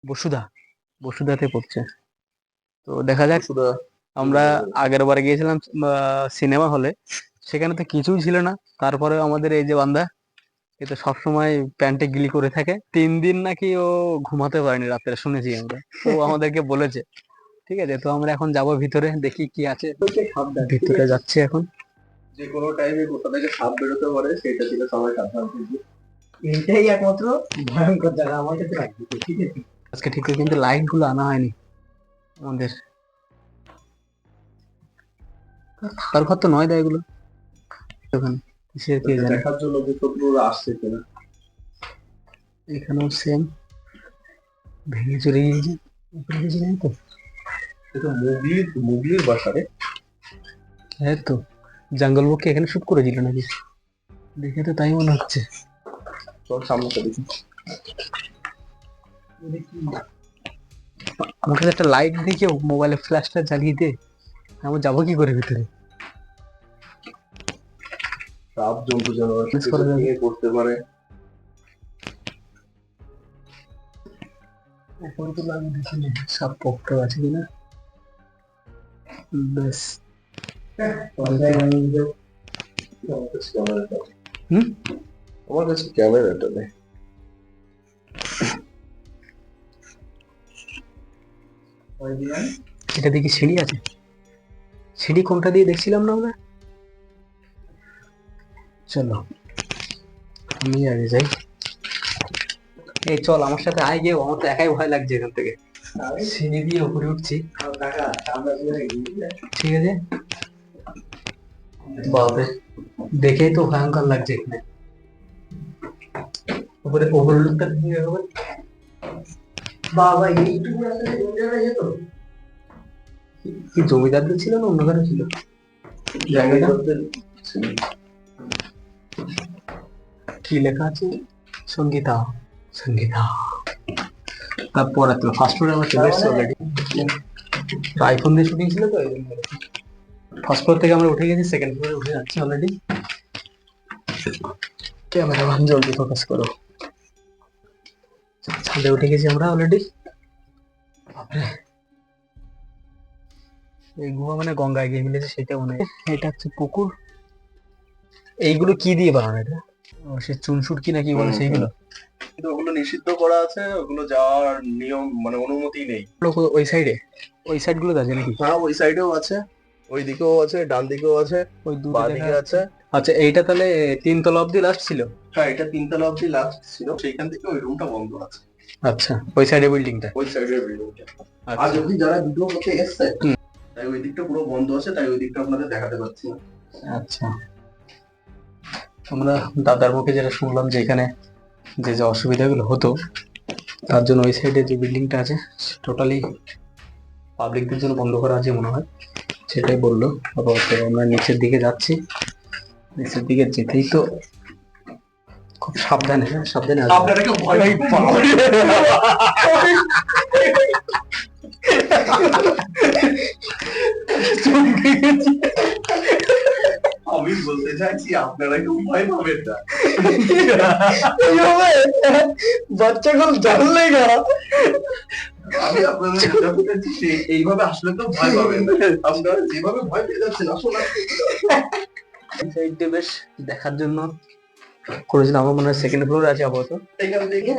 বসুধা, বসুধাতে পড়ছে। তো দেখা যাক। আমরা আগের বারে গিয়েছিলাম সিনেমা হলে, সেখানে তো কিছুই ছিল না। তারপরে আমাদের এই যে বান্দা, এ তো সবসময় প্যান্টে গিলি করে থাকে। 3 দিন নাকি ও ঘুমাতে পারেনি রাত্রে, শুনেছি আমরা। তো ও আমাদেরকে বলেছে। ঠিক আছে, তো আমরা এখন যাব ভিতরে, দেখি কি আছে। ভিতরে যাচ্ছি এখন। যে কোনো টাইমে কোথা থেকে সাপ বেরোতে পারে সেটা থেকে সবাই সাবধান থাকবে। এইটাই একমাত্র ভয়ঙ্কর জায়গা আমার কাছে লাগছে, ঠিক আছে। আজকে ঠিক করে কিন্তু লাইট গুলো আনা হয়নি আমাদের। থাকার ঘর তো নয় দেয় এগুলো ওখানে, কিসের কে জানে। দেখার জন্য যে শত্রুরা আসছে কিনা। এখানেও সেম, ভেঙে চলে গিয়েছে। উপরে কিছু নেই তো। এটা মুগলির বাসা রে। হ্যাঁ তো, জঙ্গল বুকে এখানে শুট করেছিল নাকি? দেখে তো তাই মনে হচ্ছে। তোর সামনেটা দেখি। আমার কাছে একটা লাইট দেখে মোবাইলে ফ্ল্যাশটা জ্বালিয়ে দে, আমি যাবো কি করে ভিতরে? সাপ জন্তু জানোয়ার Miss করা যাবে। থেকে করতে পারে। উপরে তো লাগিয়ে দিচ্ছি, সব পকটা আছে কিনা। বেশ। হুম, আমার কাছে ক্যামেরাটা নেই। এটা দেখি সিঁড়ি আছে। সিঁড়ি কোনটা দিয়ে দেখছিলাম না আমরা? চলো আমি আগে যাই। এই চল আমার সাথে আয়, গিয়ে আমার তো একাই ভয় লাগছে এখান থেকে। সিঁড়ি দিয়ে উপরে উঠছি, ঠিক আছে। বাপরে, দেখেই তো ভয়ঙ্কর লাগছে এখানে। উপরে ওভারলুকটা কি হবে? বাবা এইটুকু আসলে জমিদাররা যেত। কি জমিদারদের ছিল না অন্য কারো ছিল জায়গাটা? কি লেখা আছে? সঙ্গীতা, সঙ্গীতা। তারপর এত ফার্স্ট ফ্লোরে আমরা চলে এসেছি অলরেডি। আইফোন দিয়ে শুটিং ছিল তো, ফার্স্ট ফ্লোর থেকে আমরা উঠে গেছি, সেকেন্ড ফ্লোরে উঠে যাচ্ছি অলরেডি। ক্যামেরাম্যান জলদি ফোকাস করো। ছাদে উঠে গেছি আমরা অলরেডি। এই গুহা মানে গঙ্গায় গিয়ে মিলেছে সেটা মনে হয়। এটা হচ্ছে পুকুর। এইগুলো কি দিয়ে বানানো এটা? ও সে চুনসুট কি না কি বলে সেইগুলো। কিন্তু ওগুলো নিষিদ্ধ করা আছে, ওগুলো যাওয়ার নিয়ম মানে অনুমতি নেই। ওই সাইডে, ওই সাইড গুলো আছে নাকি? হ্যাঁ ওই সাইডেও আছে, ওই দিকেও আছে, ডান দিকেও আছে, ওই দুটো বাঁ জায়গা দিকে আছে। আচ্ছা, এইটা তাহলে 3 তলা অব্দি লাস্ট ছিল। হ্যাঁ এটা 3 তলা অব্দি লাস্ট ছিল, সেইখান থেকে ওই রুমটা বন্ধ আছে। আচ্ছা, ওই সাইডে বিল্ডিংটা। ওই সাইডের বিল্ডিংটা। আচ্ছা। আজ অব্দি যারা ভিডিও করতে এসছে তাই ওই দিকটা পুরো বন্ধ আছে, তাই ওই দিকটা আপনাদের দেখাতে পাচ্ছি না। আচ্ছা, আমরা দাদার মুখে যেটা শুনলাম যে এখানে যে যে অসুবিধাগুলো হতো, তার জন্য ওই সাইডে যে বিল্ডিংটা আছে টোটালি পাবলিকদের জন্য বন্ধ করা আছে মনে হয়, সেটাই বললো। আপাতত আমরা নিচের দিকে যাচ্ছি। নিচের দিকে যেতেই তো খুব সাবধানে, হ্যাঁ সাবধানে আসবে। আপনারা কেউ ভয় আমি বলতে চাইছি আপনারা কেউ ভয় পাবেন না। বাচ্চা কল জানলে গা। আমি আপনাদের যেটা বলতেছি এইভাবে আসলে তো ভয় পাবেন না। আপনারা যেভাবে ভয় পেয়ে যাচ্ছেন আসলে সাইডে বেশ দেখার জন্য করেছিলাম। আমার মনে হয় সেকেন্ড ফ্লোরে আছে আপাতত। এখান থেকে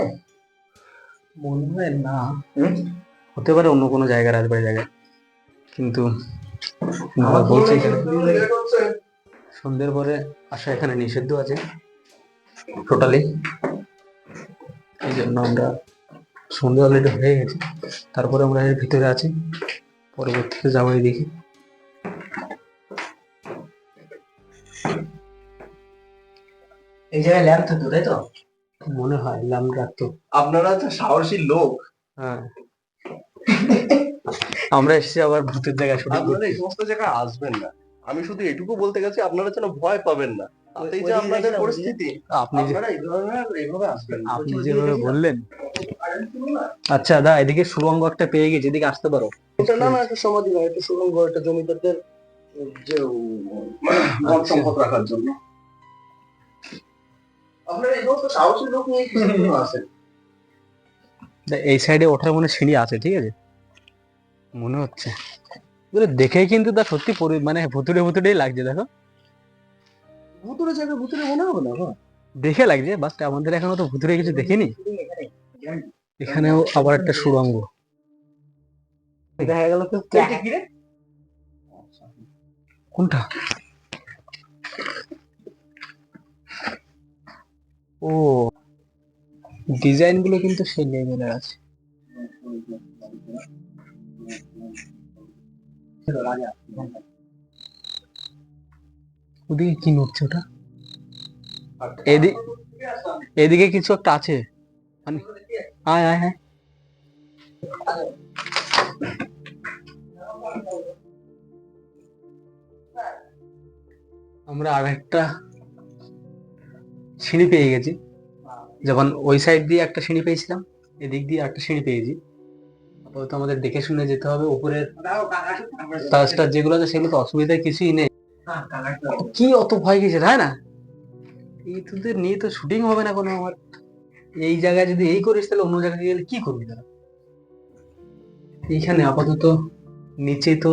মনে হয় না, হতে পারে অন্য কোনো জায়গায়, রাজবাড়ি জায়গায়, কিন্তু বলছে এখানে সন্ধ্যের পরে আসা এখানে নিষিদ্ধ আছে টোটালি। এই জন্য আমরা সন্ধ্যে অলরেডি হয়ে গেছে, তারপরে আমরা এর ভিতরে আছি, পরবর্তীতে যাবো এদিকে। এই জায়গায় ল্যাম্প থাকতো তাই তো? মনে হয় ল্যাম্প রাখতো। আপনারা তো সাহসী লোক, হ্যাঁ আমরা এসেছি আবার ভূতের জায়গায় শুটিং আপনারা করতে। এই সমস্ত জায়গায় আসবেন না। আমি শুধু এটুকু বলতে গেছি আপনারা যেন ভয় পাবেন না। এই যে আপনাদের পরিস্থিতি, আপনি যে আপনারা এই ধরনের এইভাবে আসবেন না। আপনি যেভাবে বললেন। আচ্ছা দা, এদিকে সুরঙ্গ একটা পেয়ে গেছি, এদিকে আসতে পারো। এটা না না একটা সমাধি নয়, এটা সুরঙ্গ, এটা জমিদারদের যে মন সম্পদ রাখার জন্য। আপনারা এই সমস্ত সাহসী লোক নিয়ে কিসের জন্য আসেন? এই সাইডে ওঠার মনে হয় সিঁড়ি আছে, ঠিক আছে, মনে হচ্ছে। এগুলো দেখেই কিন্তু তা সত্যি মানে ভুতুড়ে ভুতুড়েই লাগছে, দেখো ভুতুরে জায়গা ভুতুরে মনে হবে না বাহ। দেখে লাগছে, বাট আমাদের এখনো তো ভুতুড়ে কিছু দেখিনি। এখানেও আবার একটা সুড়ঙ্গ। দেখা গেল তো কোনটা কি রে? কোনটা? ও, ডিজাইন গুলো কিন্তু সেই লেভেলের আছে। ওদিকে কি নড়ছে ওটা? এদিকে কিছু একটা আছে, মানে আয় আয় আয়। আমরা আর একটা সিঁড়ি পেয়ে গেছি। যখন ওই সাইড দিয়ে একটা সিঁড়ি পেয়েছিলাম, এদিক দিয়ে একটা সিঁড়ি পেয়েছি। আপাতত আমাদের দেখে শুনে যেতে হবে। উপরের কাজটা যেগুলো আছে সেগুলো তো অসুবিধা কিছুই নেই। কি অত ভয় গেছে, তাই না? এই তোদের নিয়ে তো শুটিং হবে না কোনো আমার। এই জায়গায় যদি এই করিস তাহলে অন্য জায়গায় গেলে কি করবি তারা? এইখানে আপাতত নিচে তো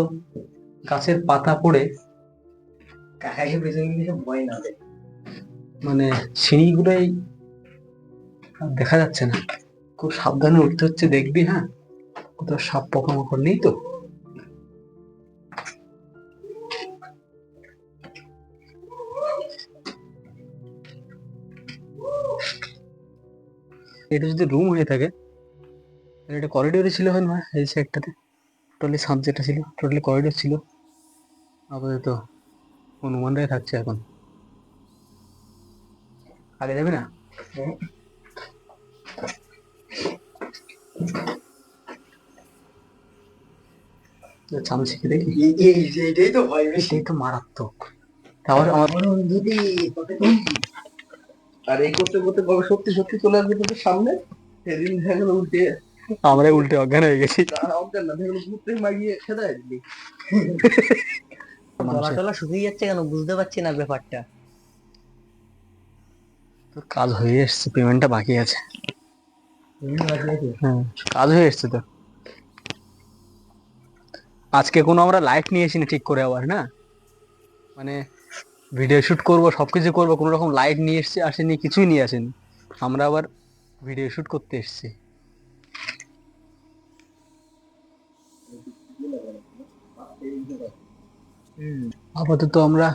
গাছের পাতা পড়ে কাকাকে পেছনে দিকে ভয় না হবে। মানে সিঁড়িগুলোই আর দেখা যাচ্ছে না। খুব সাবধানে উঠতে হচ্ছে, দেখবি, হ্যাঁ, কোথাও সাপ পোকামাকড় নেই তো। এটা যদি রুম হয়ে থাকে তাহলে এটা করিডোরে ছিল, হয় না? এই সাইডটাতে টোটালি ছাদ যেটা ছিল টোটালি করিডোর ছিল। আপাতত অনুমানটাই থাকছে এখন। আগে যাবে না? চামচিকে দেখি, এইটাই তো ভয় বেশি। এটাই তো মারাত্মক। তাও আমার যদি আর এই করতে করতে কবে সত্যি সত্যি চলে আসবে তোদের সামনে, সেদিন দেখা গেলো উল্টে আমরা উল্টে অজ্ঞান হয়ে গেছি। অজ্ঞান না, দেখা গেলো ভূতে মাগিয়ে খেদায় দিলি। গলা টলা শুকিয়ে যাচ্ছে কেন বুঝতে পারছি না ব্যাপারটা। তো কাজ হয়ে এসছে, পেমেন্টটা বাকি আছে। হ্যাঁ, কাজ হয়ে এসছে তো। আজকে কোনো আমরা লাইট নিয়ে এসিনি ঠিক করে, আবার না, মানে ভিডিও শুট করব, সবকিছু করব, কোনো রকম লাইট নিয়ে এসছি আসেনি, কিছুই নিয়ে আসেনি। আমরা আবার ভিডিও শুট করতে এসেছি। আপাতত আমরা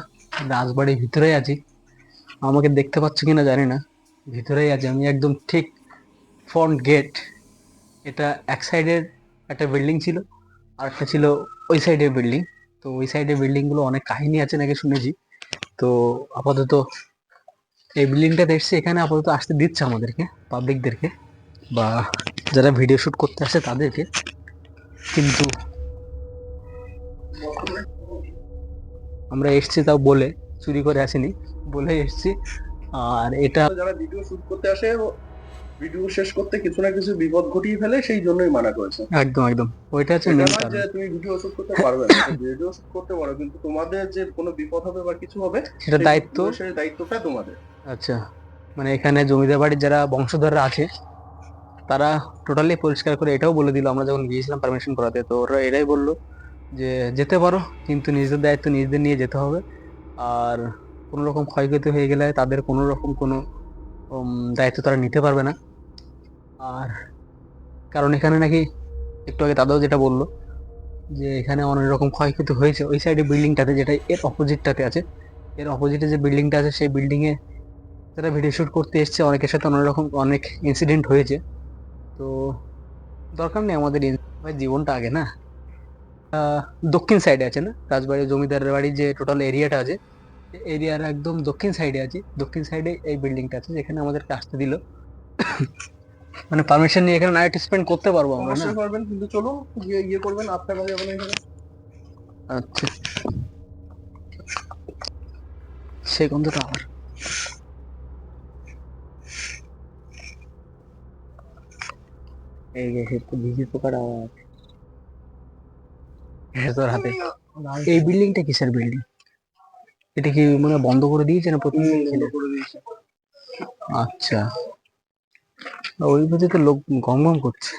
রাজবাড়ির ভিতরেই আছি। আমাকে দেখতে পাচ্ছ কিনা জানি না, ভিতরেই আছি আমি একদম ঠিক ফ্রন্ট গেট। এটা এক সাইডের একটা বিল্ডিং ছিল, আর একটা ছিল ওই সাইডের বিল্ডিং। তো ওই সাইডের বিল্ডিং গুলো অনেক কাহিনী আছে নাকি শুনেছি। তো আপাতত এই বিল্ডিংটাতে এসছে, এখানে আপাতত আসতে দিচ্ছে আমাদেরকে, পাবলিকদেরকে বা যারা ভিডিও শুট করতে আসে তাদেরকে। কিন্তু আমরা এসছি তাও বলে, চুরি করে আসিনি, বলে এসছি। আর এটা যারা ভিডিও শুট করতে আসে, ভিডিও শেষ করতে কিছু না কিছু বিপদ ঘটিয়ে ফেলে, সেই জন্যই মানা করেছে। একদম একদম ওইটা হচ্ছে এটা মেন নয় কারণ। যে তুমি ভিডিও শুট করতে পারবে না, ভিডিও শুট করতে পারো, কিন্তু তোমাদের যে কোনো বিপদ হবে বা কিছু হবে সেটা দায়িত্ব। সেই দায়িত্বটা তোমাদের। আচ্ছা, মানে এখানে জমিদার বাড়ির যারা বংশধররা আছে তারা টোটালি পরিষ্কার করে এটাও বলে দিল আমরা যখন গিয়েছিলাম পারমিশন করাতে। তো ওরা এটাই বললো যে যেতে পারো, কিন্তু নিজেদের দায়িত্ব নিজেদের নিয়ে যেতে হবে। আর কোনো রকম ক্ষয়ক্ষতি হয়ে গেলে তাদের কোনো রকম কোনো দায়িত্ব তারা নিতে পারবে না। আর কারণ এখানে নাকি একটু আগে দাদাও যেটা বললো যে এখানে অনেক রকম ক্ষয়ক্ষতি হয়েছে ওই সাইডে বিল্ডিংটাতে, যেটা এর অপোজিটটাতে আছে। এর অপোজিটে যে বিল্ডিংটা আছে সেই বিল্ডিং এ যারা ভিডিও শুট করতে এসছে অনেকের সাথে অনেক রকম অনেক ইনসিডেন্ট হয়েছে। তো দরকার নেই আমাদের জীবনটা আগে, না? দক্ষিণ সাইডে আছে না রাজবাড়ি, জমিদারের বাড়ি যে টোটাল এরিয়াটা আছে, এরিয়ার একদম দক্ষিণ সাইডে আছে। দক্ষিণ সাইডে এই বিল্ডিংটা আছে যেখানে আমাদেরকে আসতে দিল। মানে পারমিশন নিয়ে এখানে নাইট স্পেন্ড করতে পারবো আমরা, না? অবশ্যই পারবেন, কিন্তু চলুন গিয়ে ইয়ে করবেন, আপনার কাছে যাবেন এখানে। আচ্ছা, সেই গন্ধটা আমার। এই যে তো ভিজি পোকার আওয়াজ তোর হাতে। এই বিল্ডিংটা কিসের বিল্ডিং? এটা কি মানে বন্ধ করে দিয়েছে না প্রথম থেকে ছিল? করে দিয়েছে। আচ্ছা, ওই বুঝে তো লোক গম গম করছে।